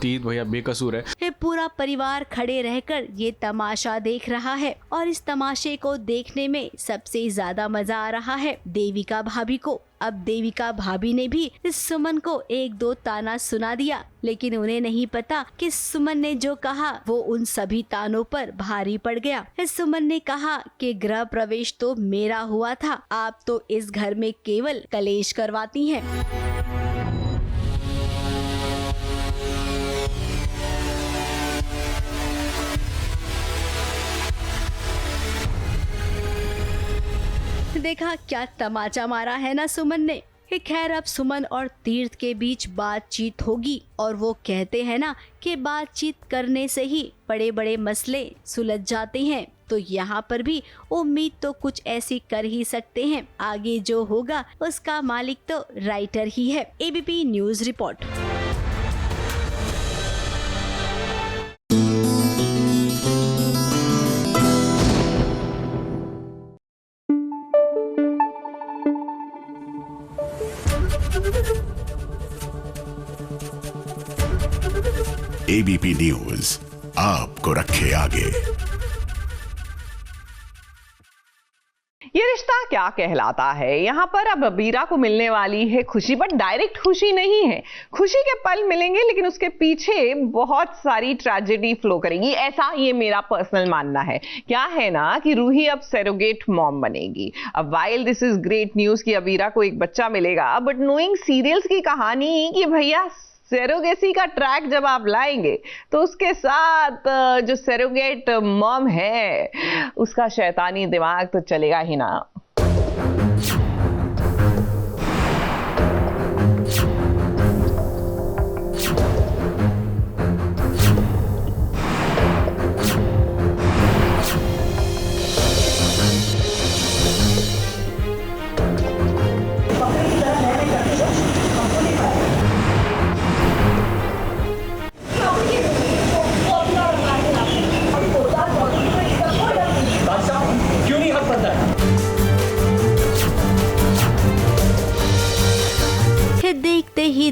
तीर्थ भैया बेकसूर है। पूरा परिवार खड़े रहकर ये तमाशा देख रहा है, और इस तमाशे को देखने में सबसे ज्यादा मजा आ रहा है देविका भाभी को। अब देविका भाभी ने भी इस सुमन को 1-2 ताना सुना दिया, लेकिन उन्हें नहीं पता कि सुमन ने जो कहा वो उन सभी तानों पर भारी पड़ गया। सुमन ने कहा कि गृह प्रवेश तो मेरा हुआ था, आप तो इस घर में केवल कलेश करवाती हैं। देखा क्या तमाचा मारा है ना सुमन ने। खैर अब सुमन और तीर्थ के बीच बातचीत होगी, और वो कहते हैं ना कि बातचीत करने से ही बड़े बड़े मसले सुलझ जाते हैं। तो यहाँ पर भी उम्मीद तो कुछ ऐसी कर ही सकते हैं। आगे जो होगा उसका मालिक तो राइटर ही है। ABP news report. ABP news आपको रखे आगे। ये रिश्ता क्या कहलाता है। यहाँ पर अब बीरा को मिलने वाली है खुशी, बट डायरेक्ट खुशी नहीं है। खुशी के पल मिलेंगे, लेकिन उसके पीछे बहुत सारी ट्रेजेडी फ्लो करेगी, ऐसा ये मेरा पर्सनल मानना है। क्या है ना कि रूही अब सरोगेट मॉम बनेगी। अब while this is great news कि अबीरा को एक बच्चा मिलेगा, बट नोइंग सीरियल्स की कहानी कि भैया सेरोगेसी का ट्रैक जब आप लाएंगे तो उसके साथ जो सेरोगेट मॉम है उसका शैतानी दिमाग तो चलेगा ही ना। क्यों नहीं हक पड़ता है?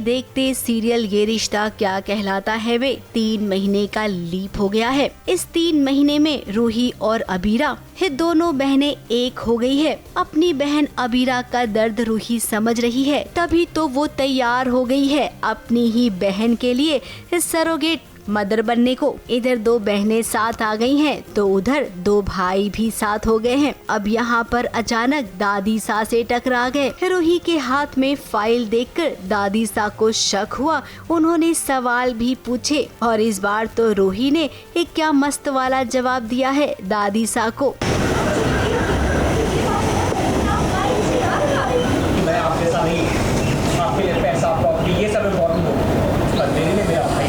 देखते सीरियल ये रिश्ता क्या कहलाता है वे 3 महीने का लीप हो गया है। इस 3 महीने में रूही और अबीरा ये दोनों बहनें एक हो गई है। अपनी बहन अबीरा का दर्द रूही समझ रही है, तभी तो वो तैयार हो गई है अपनी ही बहन के लिए सरोगेट मदर बनने को। इधर 2 बहनें साथ आ गई हैं, तो उधर 2 भाई भी साथ हो गए हैं। अब यहाँ पर अचानक दादी सा से टकरा गए। रूही के हाथ में फाइल देखकर दादी सा को शक हुआ। उन्होंने सवाल भी पूछे और इस बार तो रूही ने एक क्या मस्त वाला जवाब दिया है दादी सा को। मैं आपके साथ नहीं, आपके लिए पैसा प्रॉपर्टी ये सब इम्पोर्टेंट हो, पर मेरे लिए मेरा भाई।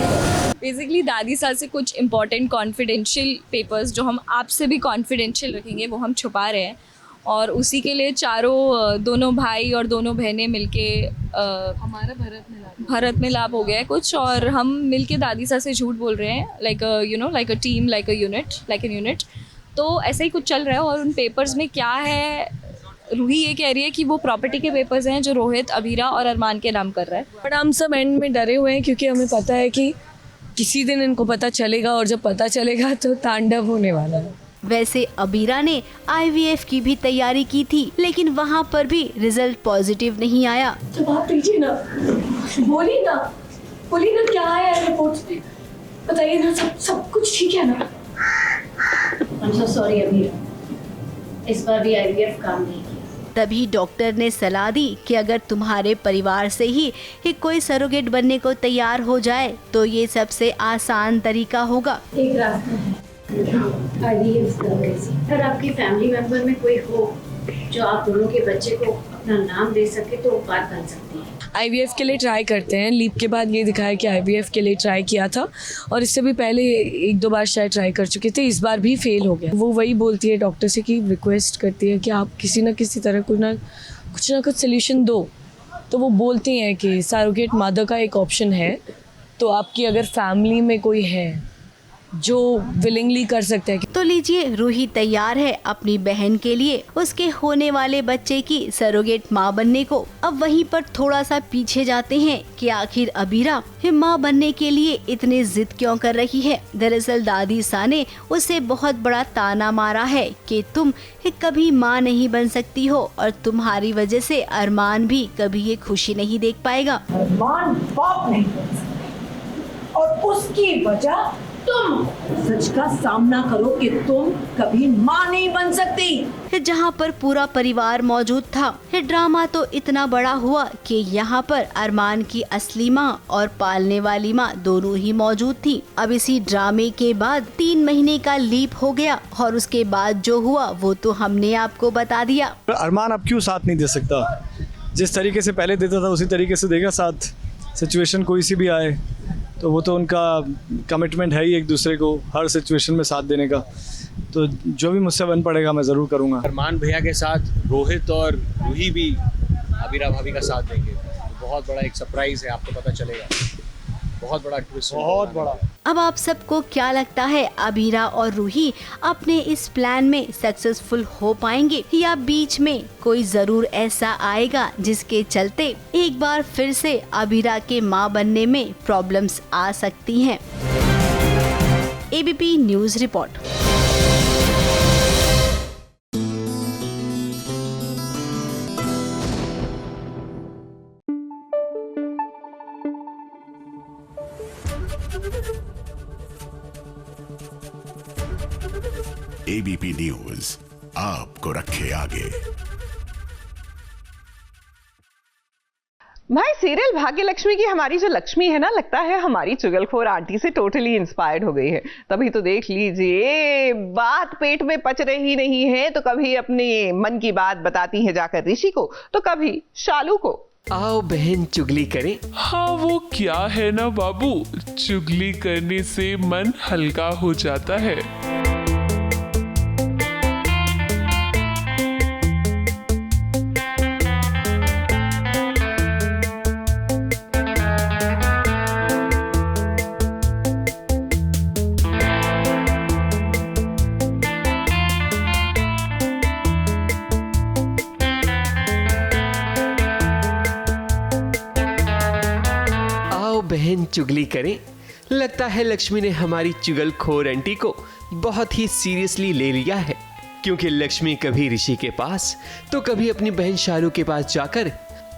बेसिकली दादी साल से कुछ इम्पॉर्टेंट कॉन्फिडेंशियल पेपर्स जो हम आपसे भी कॉन्फिडेंशियल रखेंगे वो हम छुपा रहे हैं, और उसी के लिए दोनों भाई और दोनों बहनें मिलके हमारा भरत मिलाप हो गया है कुछ, और हम मिलके दादी साल से झूठ बोल रहे हैं, like like a team, like an unit. तो ऐसा ही कुछ चल रहा है। और उन पेपर्स में क्या है, रूही ये कह रही है कि वो प्रॉपर्टी के पेपर्स हैं जो रोहित, अबीरा और अरमान के नाम कर रहा है। बट हम सब एंड में डरे हुए हैं, क्योंकि हमें पता है कि किसी दिन इनको पता चलेगा, और जब पता चलेगा तो तांडव होने वाला है। वैसे अबीरा ने IVF की भी तैयारी की थी, लेकिन वहाँ पर भी रिजल्ट पॉजिटिव नहीं आया। जवाब दीजिए ना, बोलिए ना क्या आया है रिपोर्ट्स में, बताइए ना, सब कुछ ठीक है ना? I'm so sorry अबीरा, इस बार भी IVF काम नहीं किया। तभी डॉक्टर ने सलाह दी कि अगर तुम्हारे परिवार से ही कोई सरोगेट बनने को तैयार हो जाए तो ये सबसे आसान तरीका होगा। एक रास्ता है IVF सरोगेसी। अगर आपकी फैमिली मेंबर में कोई हो जो आप दोनों के बच्चे को अपना नाम दे सके तो बात बन सकती है। IVF के लिए ट्राई करते हैं। लीप के बाद ये दिखाया कि IVF के लिए ट्राई किया था, और इससे भी पहले 1-2 बार शायद ट्राई कर चुके थे, इस बार भी फेल हो गया। वो वही बोलती है डॉक्टर से कि रिक्वेस्ट करती है कि आप किसी ना किसी तरह कुछ ना कुछ सोल्यूशन दो। तो वो बोलती हैं कि सरोगेट मदर का एक ऑप्शन है, तो आपकी अगर फैमिली में कोई है जो विलिंगली कर सकते हैं। तो लीजिए, रूही तैयार है अपनी बहन के लिए उसके होने वाले बच्चे की सरोगेट माँ बनने को। अब वहीं पर थोड़ा सा पीछे जाते हैं कि आखिर अबीरा माँ बनने के लिए इतने जिद क्यों कर रही है। दरअसल दादी सा ने उसे बहुत बड़ा ताना मारा है कि तुम कभी माँ नहीं बन सकती हो, और तुम्हारी वजह से अरमान भी कभी ये खुशी नहीं देख पाएगा। अरमान बाप नहीं बन सकता, और उसकी वजह तुम। सच का सामना करो कि तुम कभी माँ नहीं बन सकती। जहाँ पर पूरा परिवार मौजूद था, ड्रामा तो इतना बड़ा हुआ कि यहाँ पर अरमान की असली माँ और पालने वाली माँ दोनों ही मौजूद थी। अब इसी ड्रामे के बाद 3 महीने का लीप हो गया, और उसके बाद जो हुआ वो तो हमने आपको बता दिया। अरमान अब क्यों साथ नहीं दे सकता? जिस तरीके से पहले देता था उसी तरीके से देगा साथ। सिचुएशन कोई सी भी आए तो वो तो उनका कमिटमेंट है ही एक दूसरे को हर सिचुएशन में साथ देने का। तो जो भी मुझसे बन पड़ेगा मैं ज़रूर करूँगा। अरमान भैया के साथ रोहित और रूही भी अबीरा भाभी का साथ देंगे। बहुत बड़ा एक सरप्राइज है, आपको पता चलेगा। बहुत बड़ा ट्विस्ट, बहुत बड़ा। अब आप सबको क्या लगता है, अबीरा और रूही अपने इस प्लान में सक्सेसफुल हो पाएंगे, या बीच में कोई जरूर ऐसा आएगा जिसके चलते एक बार फिर से अबीरा के माँ बनने में प्रॉब्लम्स आ सकती हैं? ABP news report. ABP news आपको रखे आगे। भाई सीरियल भाग्य लक्ष्मी की हमारी जो लक्ष्मी है ना, लगता है हमारी चुगलखोर आंटी से टोटली इंस्पायर्ड हो गई है। तभी तो देख लीजिए, बात पेट में पच रही नहीं है तो कभी अपने मन की बात बताती है जाकर ऋषि को, तो कभी शालू को। आओ बहन चुगली करें। हाँ, वो क्या है ना बाबू, चुगली करने से मन हल्का हो जाता है। चुगली करें। लगता है लक्ष्मी ने हमारी चुगलखोर आंटी को बहुत ही सीरियसली ले लिया है, क्योंकि लक्ष्मी कभी ऋषि के पास तो कभी अपनी बहन शालू के पास जाकर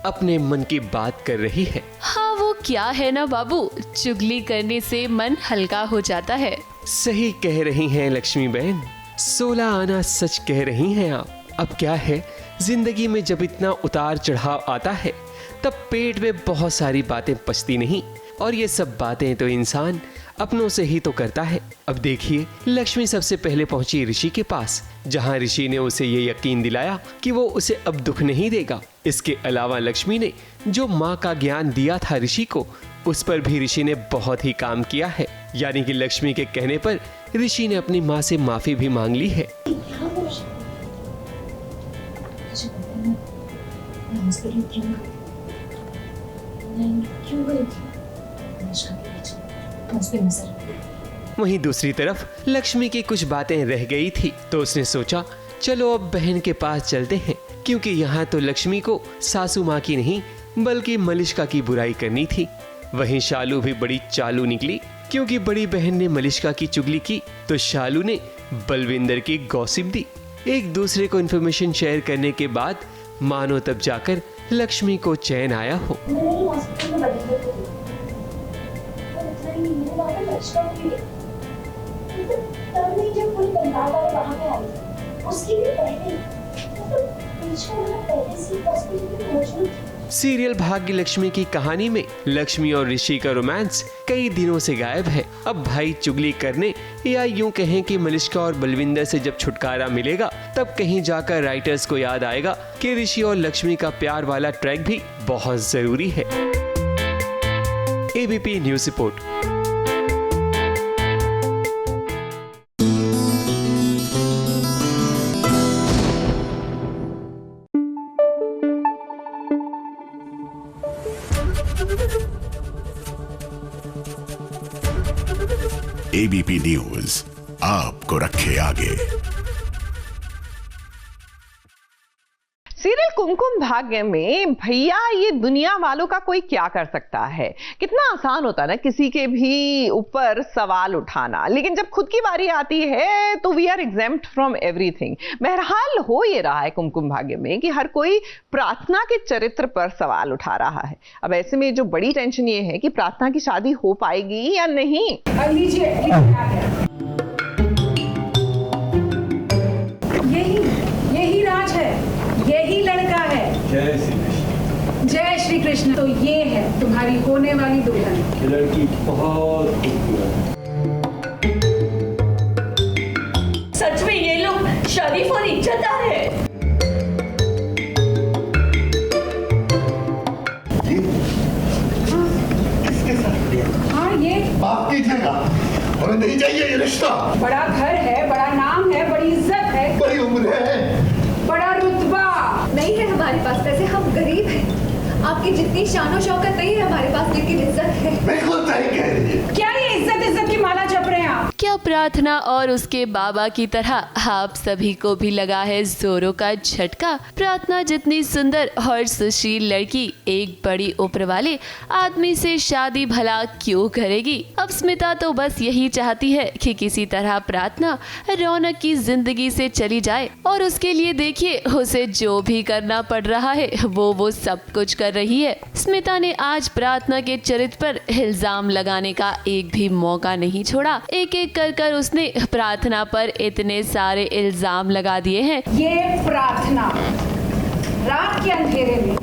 अपने मन की बात कर रही है। हाँ, वो क्या है ना बाबू, चुगली करने से मन हल्का हो जाता है। सही कह रही हैं लक्ष्मी बहन, 16 आना सच कह रही हैं आप। अब क्या है, जिंदगी में जब इतना उतार चढ़ाव आता है तब पेट में बहुत सारी बातें पचती नहीं, और ये सब बातें तो इंसान अपनों से ही तो करता है। अब देखिए, लक्ष्मी सबसे पहले पहुंची ऋषि के पास, जहां ऋषि ने उसे ये यकीन दिलाया कि वो उसे अब दुख नहीं देगा। इसके अलावा लक्ष्मी ने जो माँ का ज्ञान दिया था ऋषि को, उस पर भी ऋषि ने बहुत ही काम किया है। यानी कि लक्ष्मी के कहने पर ऋषि ने अपनी माँ से माफी भी मांग ली है। वहीं दूसरी तरफ लक्ष्मी की कुछ बातें रह गई थी, तो उसने सोचा चलो अब बहन के पास चलते हैं, क्योंकि यहाँ तो लक्ष्मी को सासू माँ की नहीं बल्कि मलिष्का की बुराई करनी थी। वहीं शालू भी बड़ी चालू निकली, क्योंकि बड़ी बहन ने मलिष्का की चुगली की तो शालू ने बलविंदर की गॉसिप दी। एक दूसरे को इन्फॉर्मेशन शेयर करने के बाद मानो तब जाकर लक्ष्मी को चैन आया हो। सीरियल भाग्य लक्ष्मी की कहानी में लक्ष्मी और ऋषि का रोमांस कई दिनों से गायब है। अब भाई चुगली करने या यूं कहें कि मलिष्का और बलविंदर से जब छुटकारा मिलेगा तब कहीं जाकर राइटर्स को याद आएगा कि ऋषि और लक्ष्मी का प्यार वाला ट्रैक भी बहुत जरूरी है। ABP news report. ABP news आपको रखे आगे। सीरियल कुमकुम भाग्य में भैया ये दुनिया वालों का कोई क्या कर सकता है। कितना आसान होता है ना किसी के भी ऊपर सवाल उठाना, लेकिन जब खुद की बारी आती है तो we are exempt from everything. बहरहाल हो ये रहा है कुमकुम भाग्य में कि हर कोई प्रार्थना के चरित्र पर सवाल उठा रहा है। अब ऐसे में जो बड़ी टेंशन ये है कि प्रार्थना की शादी हो पाएगी या नहीं। यही राज है, यही लड़का है। जय श्री कृष्ण। जय श्री कृष्ण। तो ये है तुम्हारी होने वाली दुल्हन। ये लड़की बहुत खूबसूरत है। सच में ये लोग शरीफ और इज्जतदार है। किसके साथ? हाँ, ये बाप की जगह हमें नहीं चाहिए ये रिश्ता। बड़ा घर है, बड़ा नाम है, बड़ी इज्जत है, बड़ी उम्र है, बड़ा रुतबा। नहीं है हमारे पास पैसे, हम गरीब हैं। आपकी जितनी शानो शौकत नहीं है हमारे पास, लेकिन इज्जत है। बिल्कुल सही कह रही है। क्या ये इज्जत की माला जप रहे हैं आप? क्या प्रार्थना और उसके बाबा की तरह आप सभी को भी लगा है जोरों का झटका। प्रार्थना जितनी सुंदर और सुशील लड़की एक बड़ी उम्र वाले आदमी से शादी भला क्यों करेगी। अब स्मिता तो बस यही चाहती है कि किसी तरह प्रार्थना रौनक की जिंदगी से चली जाए, और उसके लिए देखिए उसे जो भी करना पड़ रहा है वो सब कुछ कर रही है। स्मिता ने आज प्रार्थना के चरित्र पर इल्जाम लगाने का एक भी मौका नहीं छोड़ा। एक एक कर उसने प्रार्थना पर इतने सारे इल्जाम लगा दिए हैं। ये प्रार्थना रात के अंधेरे में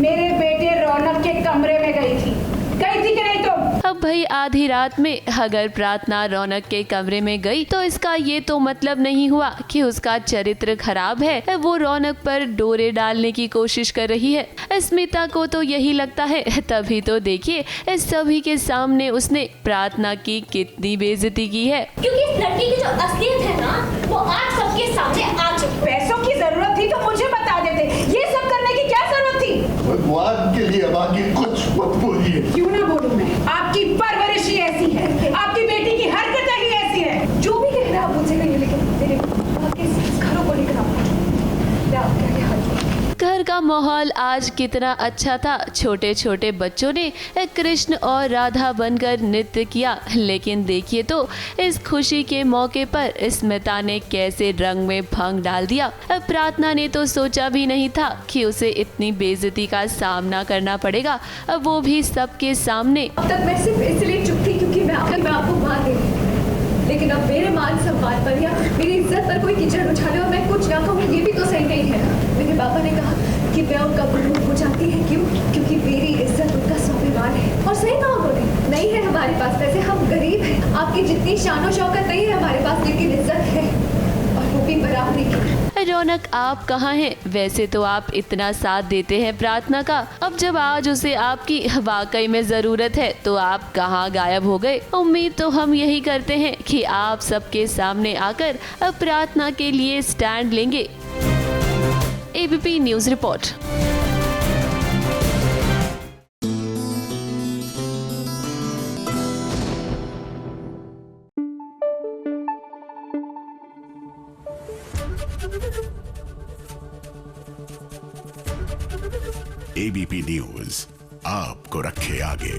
मेरे बेटे रौनक के कमरे में गई थी कि नहीं तुम? अब भाई आधी रात में अगर प्रार्थना रौनक के कमरे में गई तो इसका ये तो मतलब नहीं हुआ कि उसका चरित्र खराब है, वो रौनक पर डोरे डालने की कोशिश कर रही है। स्मिता को तो यही लगता है, तभी तो देखिए इस सभी के सामने उसने प्रार्थना की कितनी बेइज्जती की है। क्योंकि इस लड़की की जो असलियत है ना, वो आज सबके सामने आ चुकी। पैसों की जरूरत थी तो मुझे बता देते, ये सब करने की क्या जरूरत थी? भगवान के लिए बाकी कुछ मत बोलिए। क्यों ना बोलूं मैं? आपकी परवरिश ही ऐसी है, आपकी बेटी की हरकतें ही ऐसी है। जो भी कह रहा आप मुझसे कहिए, लेकिन मेरे घरों को लेकर आप घर घर का माहौल आज कितना अच्छा था। छोटे छोटे बच्चों ने कृष्ण और राधा बनकर नृत्य किया। लेकिन देखिए तो इस खुशी के मौके पर स्मिता ने कैसे रंग में भंग डाल दिया। प्रार्थना ने तो सोचा भी नहीं था कि उसे इतनी बेइज्जती का सामना करना पड़ेगा, वो भी सबके सामने। अब तक मैं सिर्फ इसलिए चुप थी क्योंकि मैं आपको मार रही थी, लेकिन अब मेरे मान सम्मान पर या मेरी इज्जत पर कोई कीचड़ उछाले और मैं कुछ ना कहूँ, ये भी तो सही नहीं है ना। मेरे पापा ने कहा कि मैं उनका गुरु हो जाती है। क्यों? क्योंकि मेरी इज्जत उनका स्वाभिमान है। और सही कहा उन्होंने, नहीं है हमारे पास पैसे, हम गरीब हैं, आपकी जितनी शानो शौकत नहीं है हमारे पास, लेकिन इज्जत है, और वो भी बराबरी की। रौनक, आप कहाँ हैं? वैसे तो आप इतना साथ देते हैं प्रार्थना का, अब जब आज उसे आपकी वाकई में जरूरत है तो आप कहाँ गायब हो गए? उम्मीद तो हम यही करते हैं कि आप सबके सामने आकर प्रार्थना के लिए स्टैंड लेंगे। ABP news report. ABP news आपको रखे आगे।